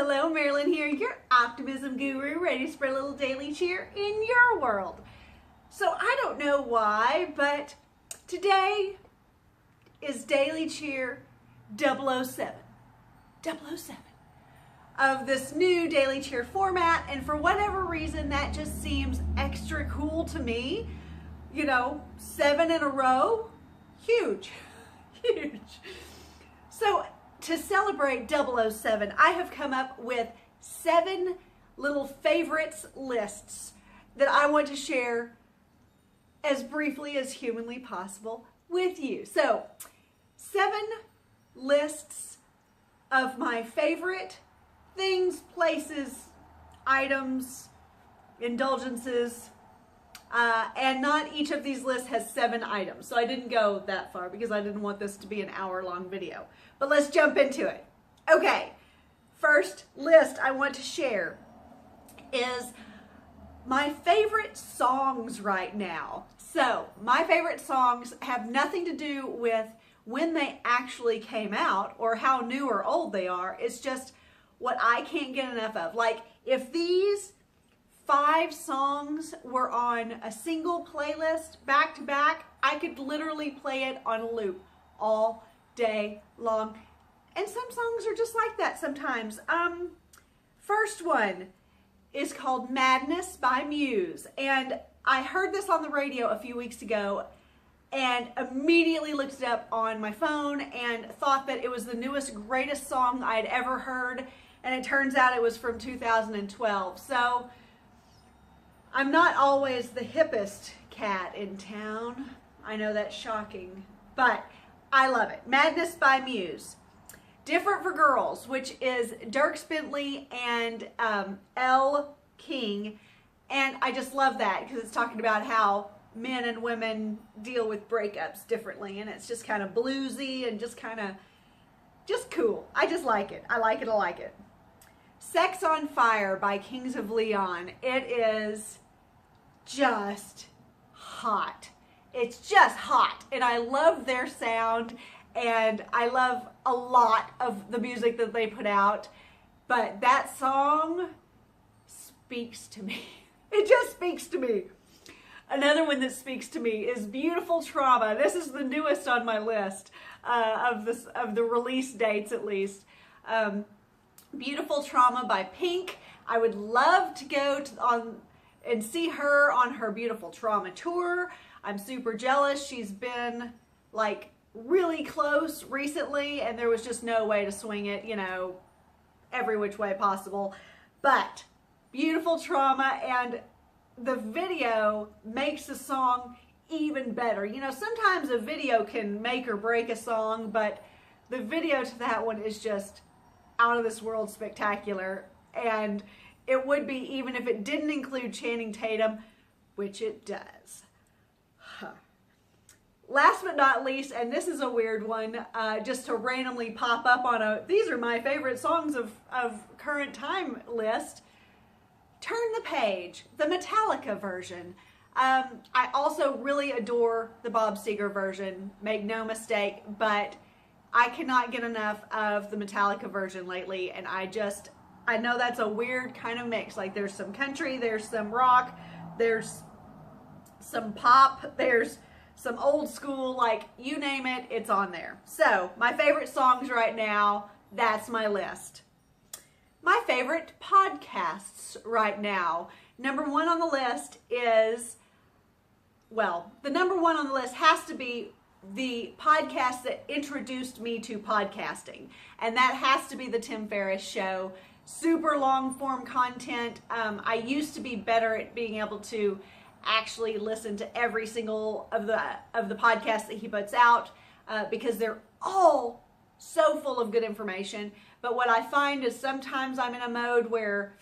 Hello, Marilyn here, your optimism guru, ready to spread a little daily cheer in your world. So I don't know why, but today is Daily Cheer 007. 007 of this new Daily Cheer format, and for whatever reason that just seems extra cool to me. You know, 7 in a row, huge, huge. So to celebrate 007, I have come up with 7 little favorites lists that I want to share as briefly as humanly possible with you. So 7 lists of my favorite things, places, items, indulgences, and not each of these lists has 7 items. So I didn't go that far because I didn't want this to be an hour-long video. But let's jump into it. Okay, first list I want to share is my favorite songs right now. So my favorite songs have nothing to do with when they actually came out or how new or old they are. It's just what I can't get enough of. Like, if these 5 songs were on a single playlist back to back, I could literally play it on a loop all day long. And some songs are just like that sometimes. First one is called Madness by Muse. And I heard this on the radio a few weeks ago and immediately looked it up on my phone and thought that it was the newest, greatest song I'd ever heard. And it turns out it was from 2012. So I'm not always the hippest cat in town. I know that's shocking, but I love it. Madness by Muse. Different for Girls, which is Dierks, Bentley, and L. King. And I just love that because it's talking about how men and women deal with breakups differently. And it's just kind of bluesy and just kind of, just cool. I just like it. I like it. I like it. Sex on Fire by Kings of Leon. It is just hot. It's just hot. And I love their sound. And I love a lot of the music that they put out. But that song speaks to me. It just speaks to me. Another one that speaks to me is Beautiful Trauma. This is the newest on my list of the release dates, at least. Beautiful Trauma by Pink. I would love to go and see her on her Beautiful Trauma tour. I'm super jealous. She's been like really close recently and there was just no way to swing it, you know, every which way possible. But Beautiful Trauma, and the video makes the song even better. You know, sometimes a video can make or break a song, but the video to that one is just out of this world spectacular. And it would be even if it didn't include Channing Tatum, which it does. Last but not least, and this is a weird one, just to randomly pop up on these are my favorite songs of current time list. Turn the Page, the Metallica version. I also really adore the Bob Seger version, make no mistake, but I cannot get enough of the Metallica version lately, and I know that's a weird kind of mix. Like, there's some country, there's some rock, there's some pop, there's some old school, like, you name it, it's on there. So, my favorite songs right now, that's my list. My favorite podcasts right now. Number 1 on the list is, well, the number 1 on the list has to be the podcast that introduced me to podcasting. And that has to be the Tim Ferriss Show. Super long form content. I used to be better at being able to actually listen to every single of the podcasts that he puts out because they're all so full of good information. But what I find is sometimes I'm in a mode where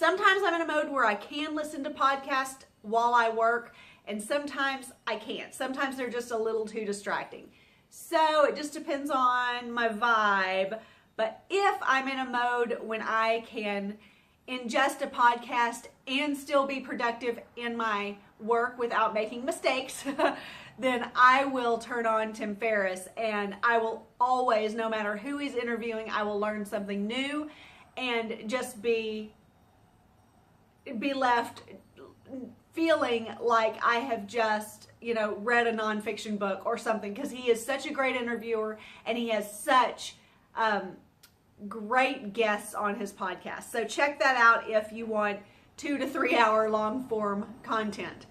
I can listen to podcasts while I work, and sometimes I can't. Sometimes they're just a little too distracting. So it just depends on my vibe. But if I'm in a mode when I can ingest a podcast and still be productive in my work without making mistakes, then I will turn on Tim Ferriss, and I will always, no matter who he's interviewing, I will learn something new and just be left feeling like I have just, read a nonfiction book or something, because he is such a great interviewer and he has such great guests on his podcast. So check that out if you want 2 to 3 hour long form content.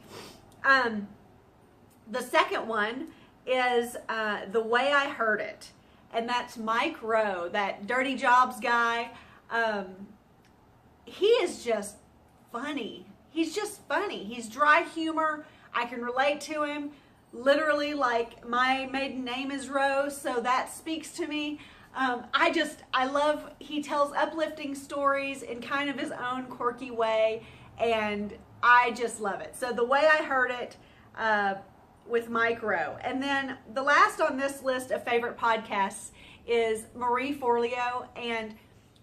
The second one is The Way I Heard It, and that's Mike Rowe, that Dirty Jobs guy. He is just funny. He's just funny. He's dry humor. I can relate to him. Literally, like, my maiden name is Rowe, so that speaks to me. I love, he tells uplifting stories in kind of his own quirky way, and I just love it. So The Way I Heard It with Mike Rowe. And then the last on this list of favorite podcasts is Marie Forleo, and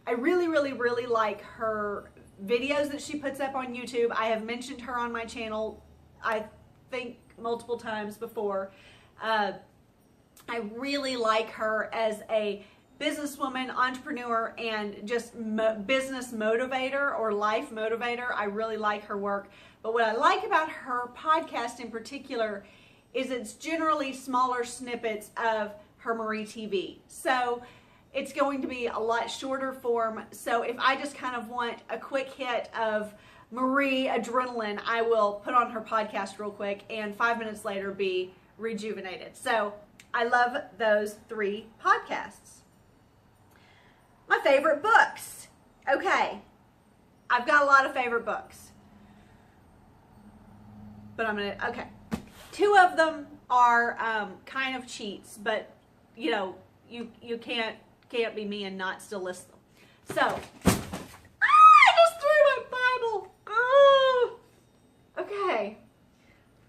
I really, really, really like her videos that she puts up on YouTube. I have mentioned her on my channel, I think, multiple times before. I really like her as a businesswoman, entrepreneur, and just business motivator or life motivator. I really like her work. But what I like about her podcast in particular is it's generally smaller snippets of her Marie TV. So it's going to be a lot shorter form. So if I just kind of want a quick hit of Marie adrenaline, I will put on her podcast real quick and 5 minutes later be rejuvenated. So I love those 3 podcasts. My favorite books. Okay, I've got a lot of favorite books, but okay. 2 of them are kind of cheats, but you can't be me and not still list them. So, I just threw my Bible. Oh. Okay,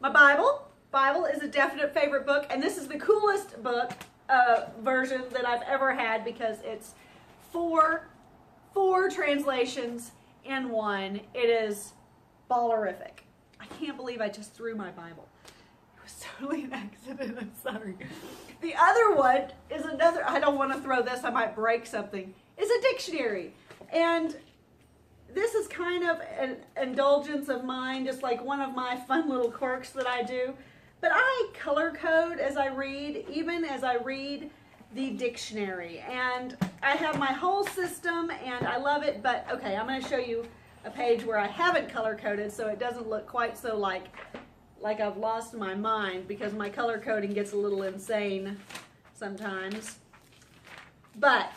my Bible is a definite favorite book, and this is the coolest book version that I've ever had, because it's four translations in one. It is ballerific. I can't believe I just threw my Bible. It was totally an accident. I'm sorry. The other one is another, I don't want to throw this, I might break something, is a dictionary. And this is kind of an indulgence of mine, just like one of my fun little quirks that I do. But I color code as I read, even as I read the dictionary. And I have my whole system and I love it. But okay, I'm going to show you a page where I haven't color coded, so it doesn't look quite so like I've lost my mind, because my color coding gets a little insane sometimes. But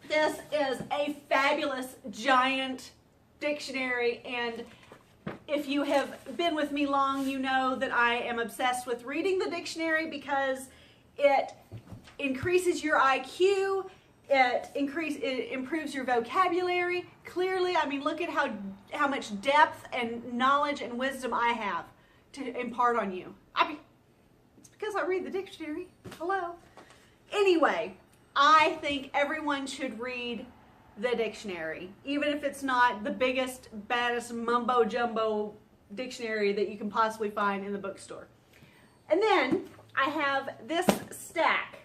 this is a fabulous giant dictionary, and if you have been with me long, you know that I am obsessed with reading the dictionary, because it increases your IQ, it improves your vocabulary. Clearly, I mean, look at how much depth and knowledge and wisdom I have to impart on you. I mean, it's because I read the dictionary. Hello. Anyway, I think everyone should read the dictionary, even if it's not the biggest, baddest mumbo jumbo dictionary that you can possibly find in the bookstore. And then I have this stack.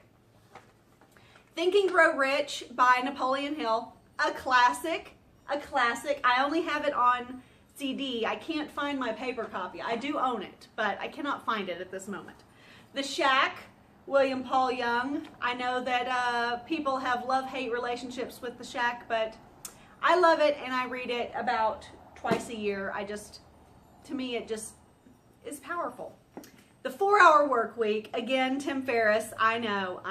Think and Grow Rich by Napoleon Hill, a classic. I only have it on CD. I can't find my paper copy. I do own it, but I cannot find it at this moment. The Shack, William Paul Young. I know that people have love-hate relationships with The Shack, but I love it and I read it about twice a year. To me, it just is powerful. The 4-Hour Work Week, again, Tim Ferriss. I know.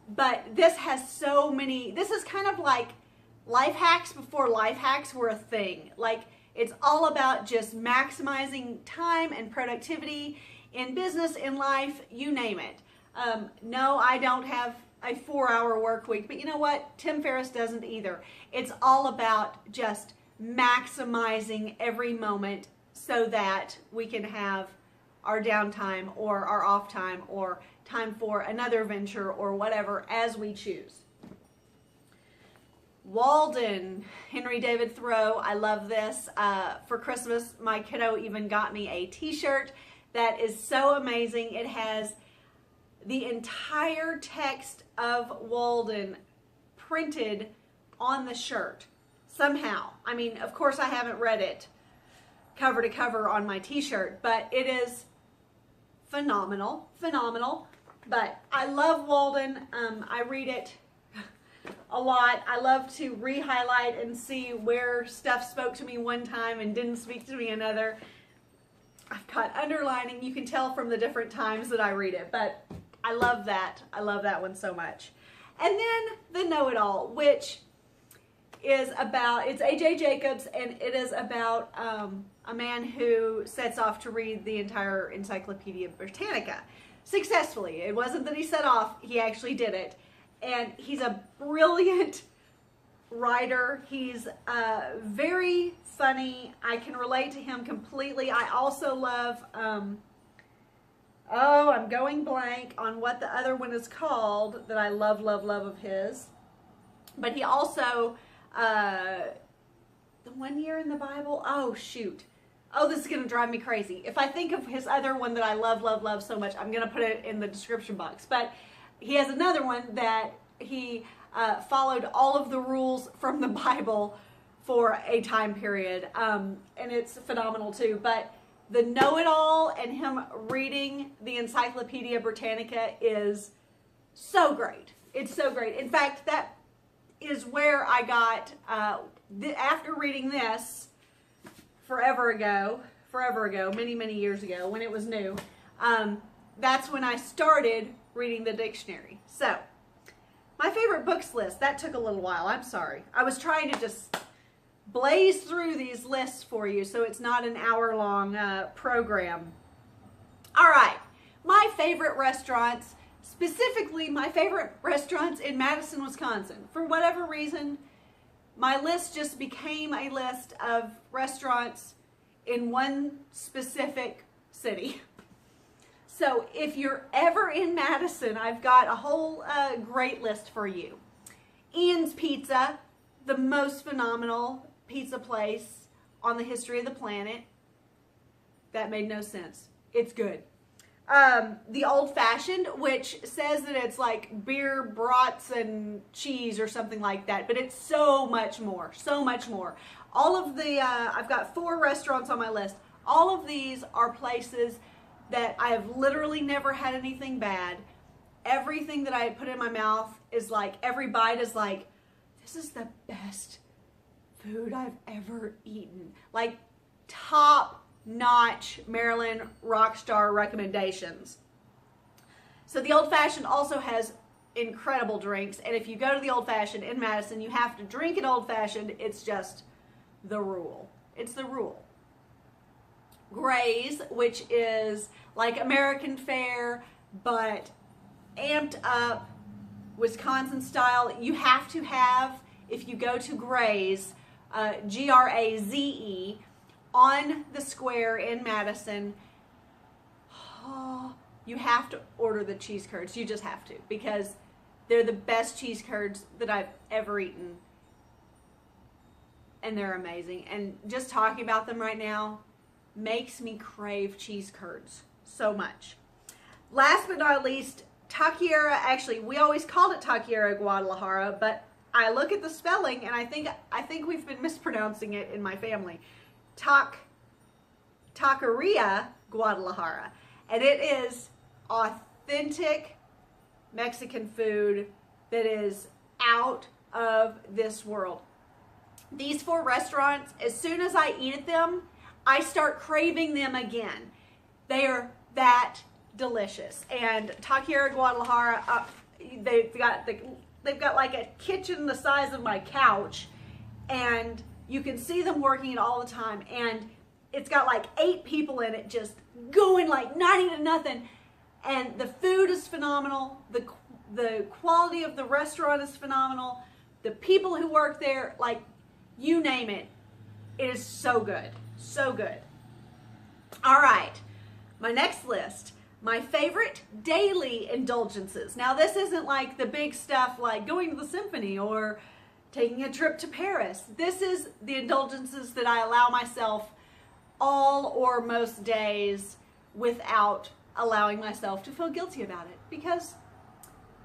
But this has so many, this is kind of like life hacks before life hacks were a thing. Like, it's all about just maximizing time and productivity in business, in life, you name it. No, I don't have a 4-hour work week, but you know what? Tim Ferriss doesn't either. It's all about just maximizing every moment so that we can have our downtime or our off time or time for another venture or whatever as we choose. Walden, Henry David Thoreau. I love this. For Christmas, my kiddo even got me a t-shirt that is so amazing. It has the entire text of Walden printed on the shirt somehow. I mean, of course I haven't read it cover to cover on my t-shirt, but it is phenomenal, phenomenal. But I love Walden. I read it a lot. I love to re-highlight and see where stuff spoke to me one time and didn't speak to me another. I've got underlining. You can tell from the different times that I read it, but I love that. I love that one so much. And then the Know-It-All, which is about, it's A.J. Jacobs, and it is about a man who sets off to read the entire Encyclopedia Britannica successfully. It wasn't that he set off, he actually did it. And he's a brilliant writer. He's very funny. I can relate to him completely. I also love, oh, I'm going blank on what the other one is called that I love, love, love of his. But he also, the one year in the Bible, oh shoot. Oh, this is going to drive me crazy. If I think of his other one that I love, love, love so much, I'm going to put it in the description box. But he has another one that he followed all of the rules from the Bible for a time period. And it's phenomenal too. But the Know-It-All and him reading the Encyclopedia Britannica is so great. It's so great. In fact, that is where I got, after reading this forever ago, many, many years ago, when it was new, that's when I started reading the dictionary. So, my favorite books list, that took a little while, I'm sorry. I was trying to just blaze through these lists for you so it's not an hour-long program. All right, my favorite restaurants, specifically my favorite restaurants in Madison, Wisconsin. For whatever reason, my list just became a list of restaurants in one specific city. So if you're ever in Madison, I've got a whole great list for you. Ian's Pizza, the most phenomenal pizza place on the history of the planet. That made no sense. It's good. The Old Fashioned, which says that it's like beer, brats, and cheese or something like that, but it's so much more, so much more. All of the, I've got 4 restaurants on my list. All of these are places that I have literally never had anything bad. Everything that I put in my mouth is like, every bite is like, this is the best food I've ever eaten. Like top-notch Maryland Rockstar recommendations. So the Old Fashioned also has incredible drinks. And if you go to the Old Fashioned in Madison, you have to drink an Old Fashioned. It's just the rule. It's the rule. Graze, which is like American fare, but amped up, Wisconsin style. You have to have, if you go to Graze, Graze, on the square in Madison, you have to order the cheese curds. You just have to, because they're the best cheese curds that I've ever eaten. And they're amazing. And just talking about them right now makes me crave cheese curds so much. Last but not least, Taqueria, actually we always called it Taqueria Guadalajara, but I look at the spelling and I think we've been mispronouncing it in my family. Taqueria Guadalajara. And it is authentic Mexican food that is out of this world. These 4 restaurants, as soon as I eat at them, I start craving them again. They are that delicious. And Taqueria Guadalajara, they've got like a kitchen the size of my couch, and you can see them working it all the time. And it's got like 8 people in it, just going like 90 to nothing. And the food is phenomenal. The quality of the restaurant is phenomenal. The people who work there, like, you name it, it is so good. So good. All right, my next list, my favorite daily indulgences. Now, this isn't like the big stuff like going to the symphony or taking a trip to Paris. This is the indulgences that I allow myself all or most days without allowing myself to feel guilty about it, because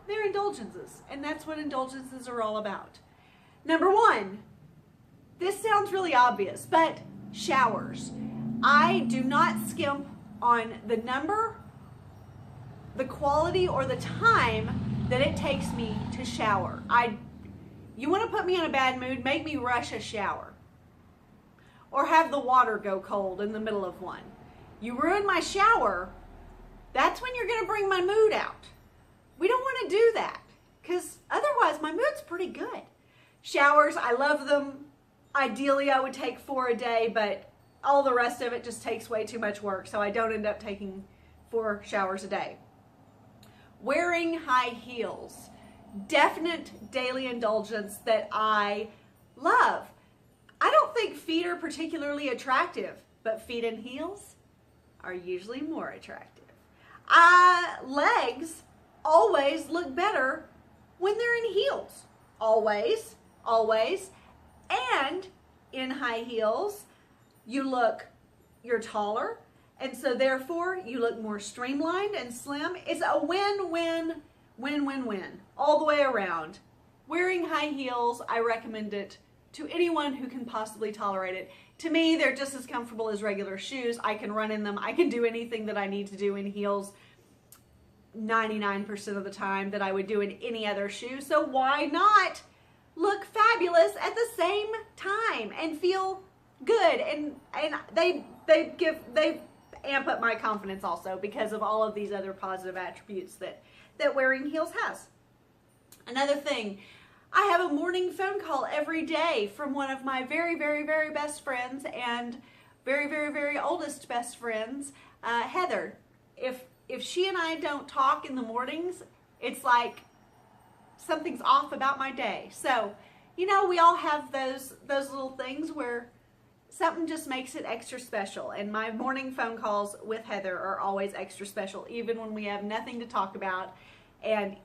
they're indulgences, and that's what indulgences are all about. Number one, this sounds really obvious, but showers. I do not skimp on the number, the quality, or the time that it takes me to shower. You want to put me in a bad mood, make me rush a shower. Or have the water go cold in the middle of one. You ruin my shower, that's when you're going to bring my mood out. We don't want to do that, because otherwise my mood's pretty good. Showers, I love them. Ideally, I would take 4 a day, but all the rest of it just takes way too much work, so I don't end up taking 4 showers a day. Wearing high heels. Definite daily indulgence that I love. I don't think feet are particularly attractive, but feet in heels are usually more attractive. Legs always look better when they're in heels. Always, always. And in high heels, you're taller, and so therefore you look more streamlined and slim. It's a win-win, win-win-win all the way around. Wearing high heels, I recommend it to anyone who can possibly tolerate it. To me, they're just as comfortable as regular shoes. I can run in them. I can do anything that I need to do in heels 99% of the time that I would do in any other shoe. So why not look fabulous at the same time and feel good? And they amp up my confidence also because of all of these other positive attributes that wearing heels has. Another thing, I have a morning phone call every day from one of my very, very, very best friends and very, very, very oldest best friends, Heather. If she and I don't talk in the mornings, it's like something's off about my day. So, you know, we all have those little things where something just makes it extra special. And my morning phone calls with Heather are always extra special, even when we have nothing to talk about,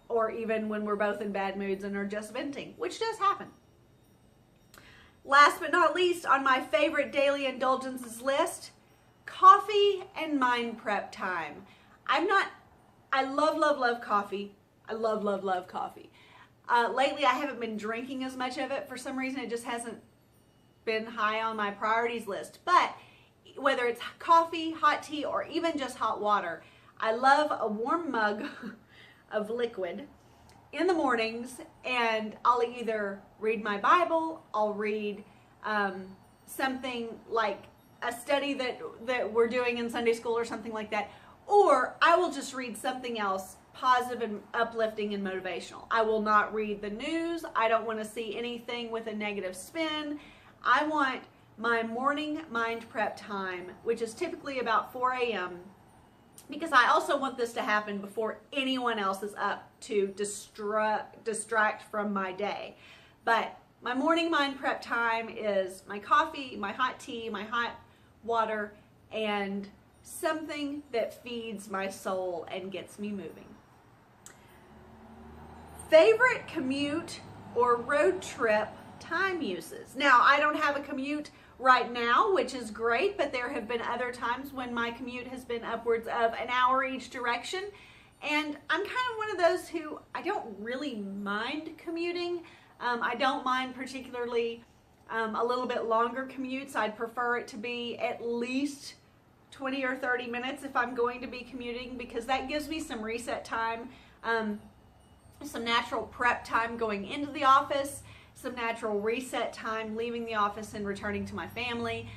or even when we're both in bad moods and are just venting, which does happen. Last but not least, on my favorite daily indulgences list, coffee and mind prep time. I love, love, love coffee. I love, love, love coffee. Lately, I haven't been drinking as much of it. For some reason, it just hasn't been high on my priorities list. But whether it's coffee, hot tea, or even just hot water, I love a warm mug of liquid in the mornings, and I'll either read my Bible, I'll read something like a study that we're doing in Sunday school or something like that, or I will just read something else positive and uplifting and motivational. I will not read the news. I don't want to see anything with a negative spin. I want my morning mind prep time, which is typically about 4 a.m., because I also want this to happen before anyone else is up to distract from my day. But my morning mind prep time is my coffee, my hot tea, my hot water, and something that feeds my soul and gets me moving. Favorite commute or road trip time uses. Now, I don't have a commute right now, which is great, but there have been other times when my commute has been upwards of an hour each direction, and I'm kind of one of those who I don't really mind commuting. I don't mind particularly a little bit longer commutes. I'd prefer it to be at least 20 or 30 minutes if I'm going to be commuting, because that gives me some reset time, some natural prep time going into the office, some natural reset time leaving the office and returning to my family.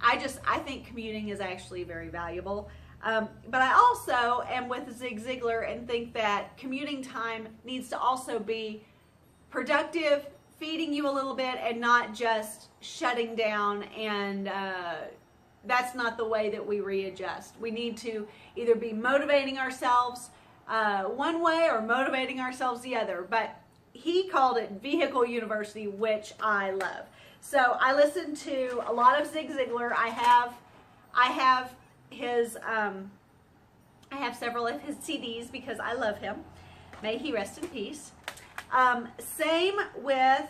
I think commuting is actually very valuable. But I also am with Zig Ziglar and think that commuting time needs to also be productive, feeding you a little bit, and not just shutting down, and that's not the way that we readjust. We need to either be motivating ourselves one way or motivating ourselves the other. But he called it Vehicle University, which I love. So I listen to a lot of Zig Ziglar. I have his I have several of his CDs because I love him. May he rest in peace. Same with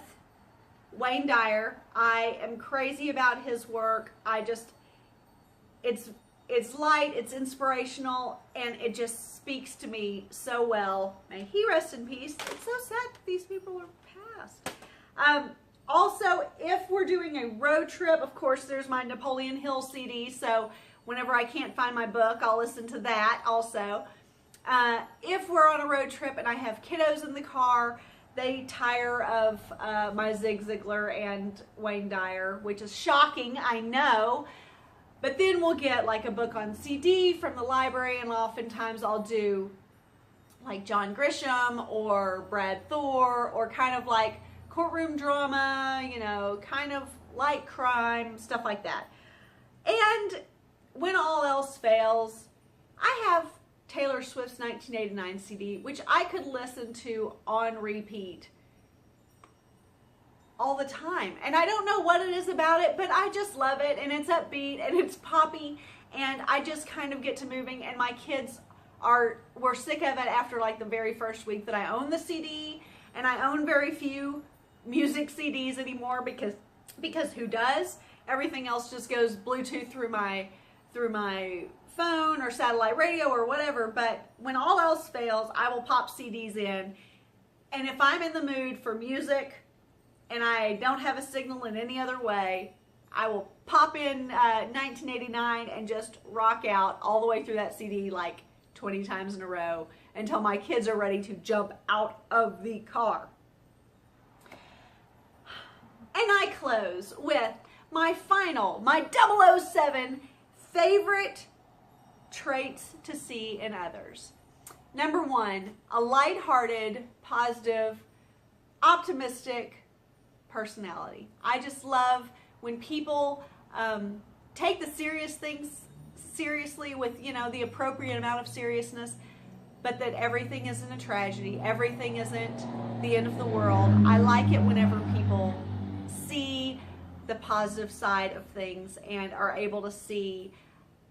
Wayne Dyer. I am crazy about his work. It's light, it's inspirational, and it just speaks to me so well. May he rest in peace. It's so sad that these people are passed. Also, if we're doing a road trip, of course, there's my Napoleon Hill CD, so whenever I can't find my book, I'll listen to that also. If we're on a road trip and I have kiddos in the car, they tire of my Zig Ziglar and Wayne Dyer, which is shocking, I know. But then we'll get like a book on CD from the library, and oftentimes I'll do like John Grisham or Brad Thor, or kind of like courtroom drama, you know, kind of light crime, stuff like that. And when all else fails, I have Taylor Swift's 1989 CD, which I could listen to on repeat all the time. And I don't know what it is about it, but I just love it, and it's upbeat and it's poppy, and I just kind of get to moving, and my kids were sick of it after like the very first week that I owned the CD. And I own very few music CDs anymore because who does? Everything else just goes Bluetooth through my phone or satellite radio or whatever. But when all else fails, I will pop CDs in. And if I'm in the mood for music and I don't have a signal in any other way, I will pop in 1989 and just rock out all the way through that CD like 20 times in a row until my kids are ready to jump out of the car. And I close with my 007 favorite traits to see in others. Number one, a lighthearted, positive, optimistic personality. I just love when people take the serious things seriously with, you know, the appropriate amount of seriousness, but that everything isn't a tragedy. Everything isn't the end of the world. I like it whenever people see the positive side of things and are able to see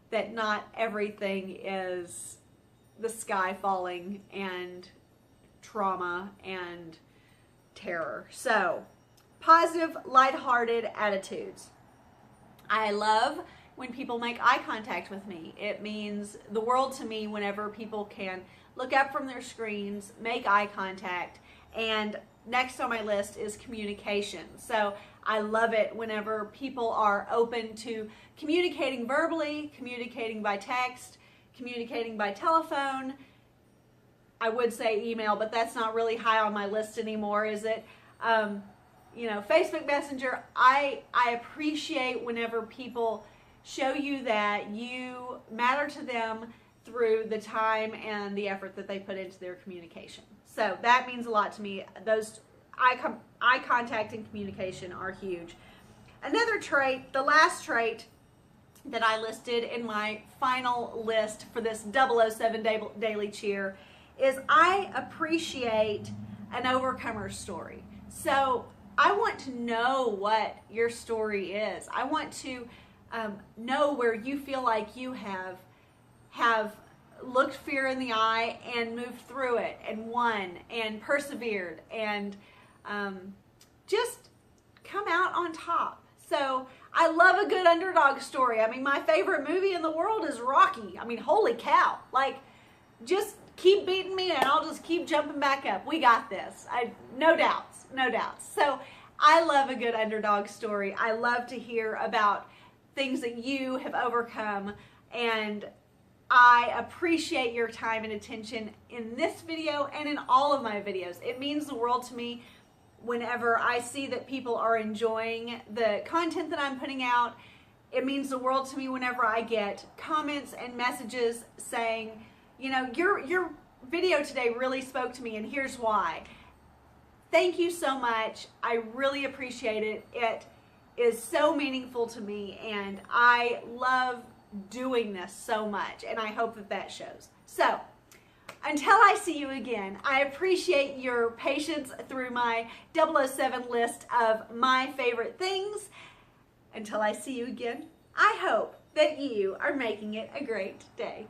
that not everything is the sky falling and trauma and terror. So, positive, lighthearted attitudes. I love when people make eye contact with me. It means the world to me whenever people can look up from their screens, make eye contact, and next on my list is communication. So I love it whenever people are open to communicating verbally, communicating by text, communicating by telephone. I would say email, but that's not really high on my list anymore, is it? You know, Facebook Messenger. I appreciate whenever people show you that you matter to them through the time and the effort that they put into their communication. So that means a lot to me. Those eye contact and communication are huge. Another trait, the last trait that I listed in my final list for this 007 Daily Cheer, is I appreciate an overcomer's story. So I want to know what your story is. I want to know where you feel like you have looked fear in the eye and moved through it and won and persevered and just come out on top. So I love a good underdog story. I mean, my favorite movie in the world is Rocky. I mean, holy cow. Like, just keep beating me and I'll just keep jumping back up. We got this. No doubts, no doubts. So I love a good underdog story. I love to hear about things that you have overcome, and I appreciate your time and attention in this video and in all of my videos. It means the world to me whenever I see that people are enjoying the content that I'm putting out. It means the world to me whenever I get comments and messages saying, you know, your video today really spoke to me and here's why. Thank you so much. I really appreciate it. It is so meaningful to me, and I love doing this so much, and I hope that that shows. So until I see you again, I appreciate your patience through my 007 list of my favorite things. Until I see you again, I hope that you are making it a great day.